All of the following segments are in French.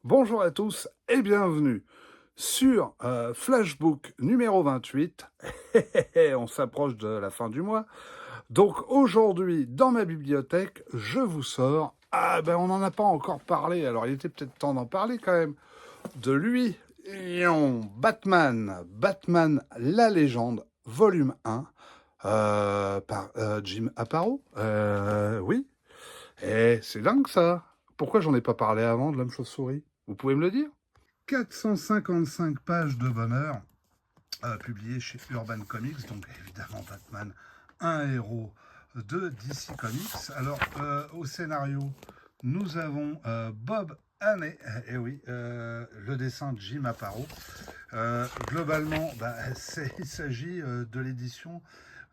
Bonjour à tous et bienvenue sur Flashbook numéro 28. On s'approche de la fin du mois. Donc aujourd'hui, dans ma bibliothèque, je vous sors. Ah ben on n'en a pas encore parlé, alors il était peut-être temps d'en parler quand même. De lui, Batman la légende, volume 1, par Jim Aparo. Oui, et c'est dingue ça. Pourquoi j'en ai pas parlé avant de l'homme chauve-souris? Vous pouvez me le dire? 455 pages de bonheur, publiées chez Urban Comics, donc évidemment Batman, un héros de DC Comics. Alors, au scénario, nous avons Bob Haney, et oui, le dessin de Jim Aparo. Globalement, il s'agit de l'édition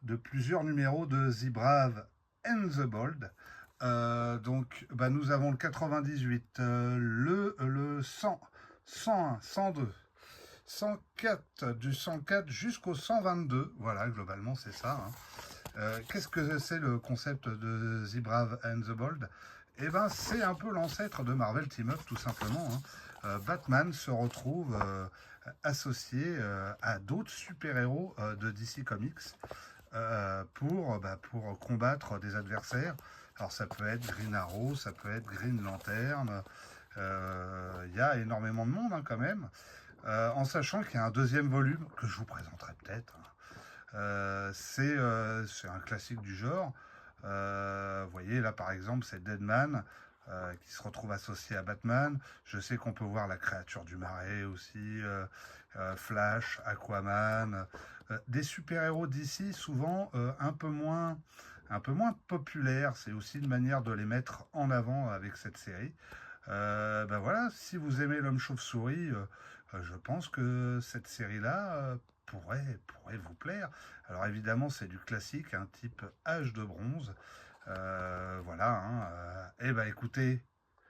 de plusieurs numéros de The Brave and the Bold. Nous avons le 98, le 100, 101, 102, 104, du 104 jusqu'au 122. Voilà, globalement, c'est ça. Hein. Qu'est-ce que c'est le concept de The Brave and the Bold? Eh ben, c'est un peu l'ancêtre de Marvel Team Up, tout simplement. Hein. Batman se retrouve associé à d'autres super-héros de DC Comics pour combattre des adversaires. Alors ça peut être Green Arrow, ça peut être Green Lantern. Il y a énormément de monde hein, quand même. En sachant qu'il y a un deuxième volume que je vous présenterai peut-être. Hein. C'est un classique du genre. Vous voyez là par exemple c'est Deadman qui se retrouve associé à Batman. Je sais qu'on peut voir la créature du marais aussi, Flash, Aquaman, des super-héros d'ici souvent un peu moins populaires. C'est aussi une manière de les mettre en avant avec cette série. Voilà, si vous aimez l'homme chauve-souris, je pense que cette série-là pourrait vous plaire. Alors évidemment, c'est du classique, un type âge de bronze. Voilà. Hein, écoutez,